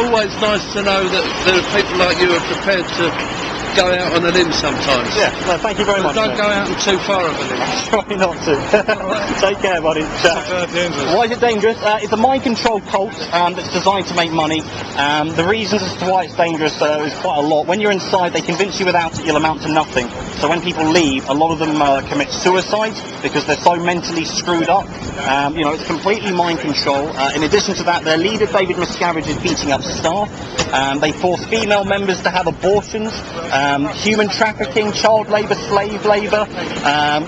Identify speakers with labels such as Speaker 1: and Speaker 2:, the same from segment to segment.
Speaker 1: always nice to know that there are people like you who are prepared to go out on a limb sometimes.
Speaker 2: Yeah, no, thank you very much.
Speaker 1: Don't go out on too far of a limb.
Speaker 2: Try not to. Take care, buddy. Why is it dangerous? It's a mind control cult that's designed to make money. The reasons as to why it's dangerous is quite a lot. When you're inside, they convince you without it you'll amount to nothing. So when people leave, a lot of them commit suicide because they're so mentally screwed up. It's completely mind control. In addition to that, their leader, David Miscavige, is beating up staff. They force female members to have abortions. Human trafficking, child labour, slave labour.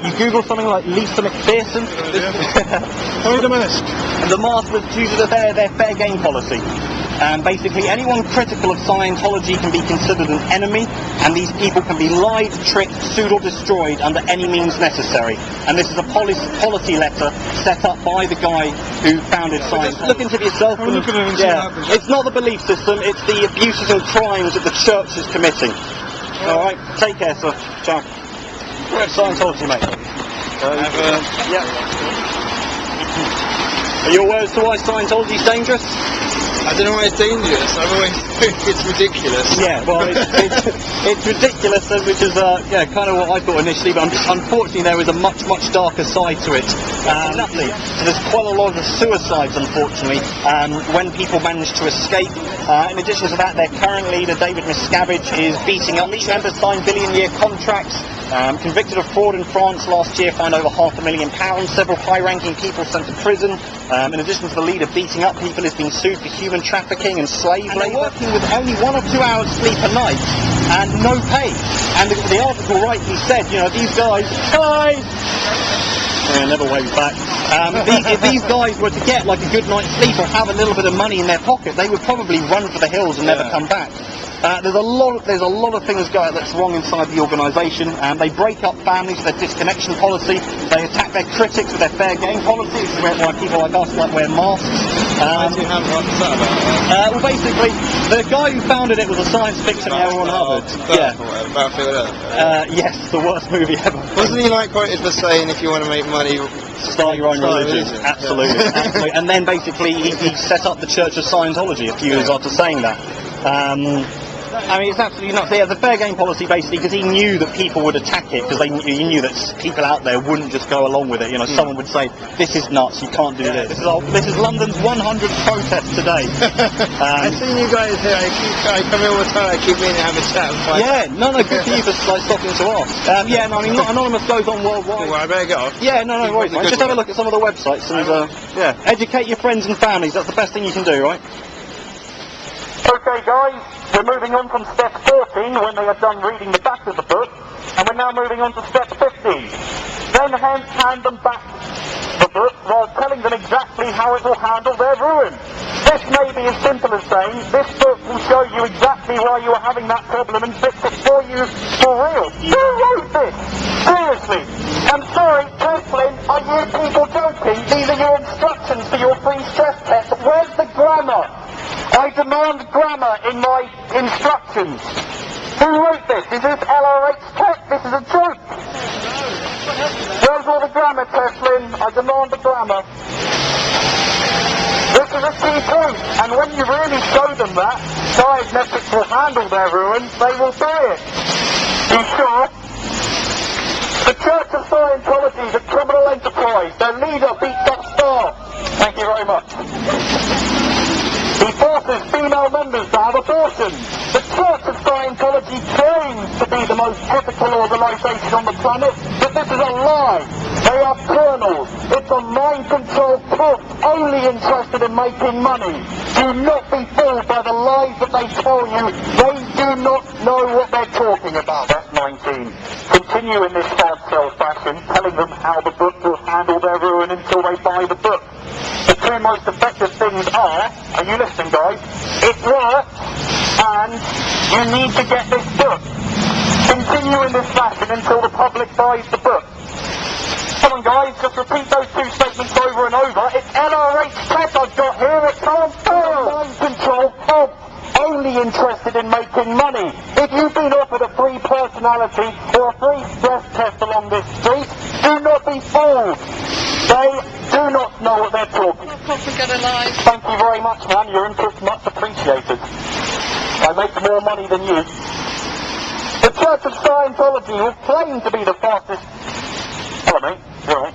Speaker 2: You Google something like Lisa McPherson.
Speaker 1: Why the mask?
Speaker 2: The mask was due to their fair game policy. Basically, anyone critical of Scientology can be considered an enemy, and these people can be lied, tricked, sued or destroyed under any means necessary. And this is a policy letter set up by the guy who founded Scientology. Look into it yourself. It's not the belief system, it's the abuses and crimes that the church is committing. Alright, take care, sir. Ciao. Scientology, mate. Are you aware as to why Scientology is dangerous?
Speaker 1: I don't know why it's dangerous. I've always think it's ridiculous.
Speaker 2: Yeah, well, it's ridiculous, which is kind of what I thought initially, but unfortunately there is a much darker side to it. Nothing. So there's quite a lot of suicides, unfortunately, when people manage to escape. In addition to that, their current leader, David Miscavige, is beating up each member, signed billion-year contracts. Convicted of fraud in France last year, fined over £500,000. Several high-ranking people sent to prison. In addition to the leader beating up people, he's been sued for human trafficking and slave labour. They're working with only 1 or 2 hours sleep a night and no pay. And the article rightly said, these guys, never waves back. If these guys were to get like a good night's sleep or have a little bit of money in their pocket, they would probably run for the hills and never come back. There's a lot of things that's wrong inside the organisation. They break up families with their disconnection policy. They attack their critics with their fair game policy. This is why people like us wear masks. Well, basically, the guy who founded it was a science fiction error on Harvard. Yes, the worst movie ever.
Speaker 1: Wasn't he quoted for saying if you want to make money,
Speaker 2: start your own religion? Absolutely. And then basically he set up the Church of Scientology a few years after saying that. It's absolutely nuts. Yeah, the fair game policy, basically, because he knew that people would attack it, because he knew that people out there wouldn't just go along with it. Someone would say, this is nuts, you can't do this. This is London's 100th protest today.
Speaker 1: I've seen you guys here. I come here all the time, I keep meaning to have a chat.
Speaker 2: Good for you for stopping to ask. Anonymous goes on worldwide.
Speaker 1: Well, I better go.
Speaker 2: No worries, mate. Just have a look at some of the websites and, educate your friends and families. That's the best thing you can do, right?
Speaker 3: Okay guys, we're moving on from step 14 when they are done reading the back of the book, and we're now moving on to step 15. Then hand them back the book while telling them exactly how it will handle their ruin. This may be as simple as saying, this book will show you exactly why you are having that problem and fix it for you for real. Who wrote this? Seriously. I'm sorry, Franklin, I hear people joking. These are your instructions for your free stress test. Where's the grammar? I demand grammar in my instructions. Who wrote this? Is this LRH text? This is a joke. Where's all the grammar, Teslin? I demand the grammar. This is a key point, and when you really show them that, Dianetics will handle their ruin, they will buy it. You sure? The Church of Scientology is a criminal enterprise. Their leader beats up staff. Thank you very much. He forces female members to have abortions. The Church of Scientology claims to be the most ethical organisation on the planet, but this is a lie. They are criminals. It's a mind control cult only interested in making money. Do not be fooled by the lies that they tell you. They do not know what they're talking about. That's 19. Continue in this hard sell fashion, telling them how the book will handle their ruin until they buy the book. The two most effective things are you listening guys? It works, and you need to get this book. Continue in this fashion until the public buys the book. Come on guys, just repeat those two statements over and over. It's LRH tech I've got here, it's on fire. Mind control cult, only interested in making money. If you've been offered a free personality or a free stress test along this street, do not be fooled. They do not know what they're talking.
Speaker 1: Propaganda lies.
Speaker 3: Thank you very much, man. Your input's much appreciated. I make more money than you. The Church of Scientology will claim to be the fastest... Hello, mate. You alright?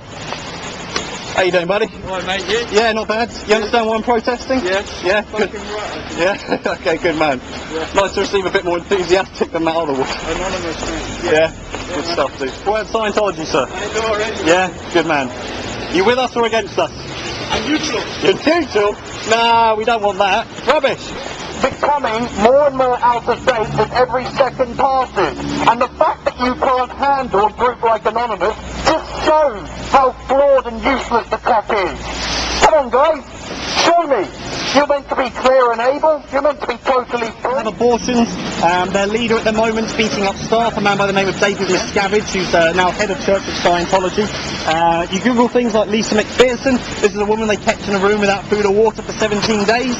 Speaker 2: How you doing, buddy?
Speaker 1: Alright, mate, you?
Speaker 2: Yeah, not bad. You understand why I'm protesting?
Speaker 1: Yes.
Speaker 2: Yeah, good.
Speaker 1: Fucking right.
Speaker 2: Yeah, okay, good man.
Speaker 1: Yeah.
Speaker 2: Nice to receive a bit more enthusiastic than that other one.
Speaker 1: Anonymous, mate.
Speaker 2: Yeah, good stuff, dude. We're at Scientology, sir.
Speaker 1: I know already.
Speaker 2: Yeah, good man. You with us or against us?
Speaker 1: I'm neutral.
Speaker 2: You're neutral? Nah, we don't want that. Rubbish.
Speaker 3: Becoming more and more out of date as every second passes. And the fact that you can't handle a group like Anonymous just shows how flawed and useless the tech is. Come on, guys. Show me. You're meant to be clear and able. You're meant to be totally free.
Speaker 2: Have abortions. Their leader at the moment, beating up staff, a man by the name of David Miscavige, who's now head of Church of Scientology. You Google things like Lisa McPherson. This is a woman they kept in a room without food or water for 17 days.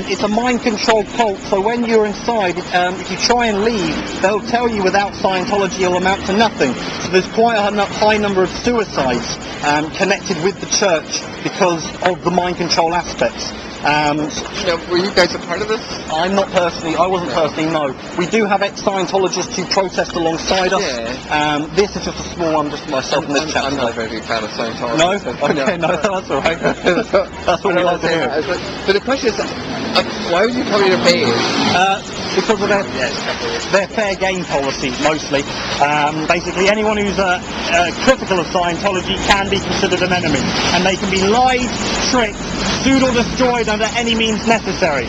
Speaker 2: It's a mind-controlled cult, so when you're inside, if you try and leave, they'll tell you without Scientology it'll amount to nothing. So there's quite a high number of suicides connected with the church because of the mind control aspects.
Speaker 1: Were you guys a part of this?
Speaker 2: I wasn't personally, no. We do have ex-Scientologists who protest alongside us.
Speaker 1: Yeah.
Speaker 2: This is just a small one, just myself and this chap.
Speaker 1: I'm not a very big fan of Scientology.
Speaker 2: No?
Speaker 1: So,
Speaker 2: Okay, no, that's alright. That's what we like to hear.
Speaker 1: But the question is, why would you cover your face?
Speaker 2: Because of their fair game policy, mostly. Basically, anyone who's critical of Scientology can be considered an enemy. And they can be lied, tricked, sued or destroyed under any means necessary.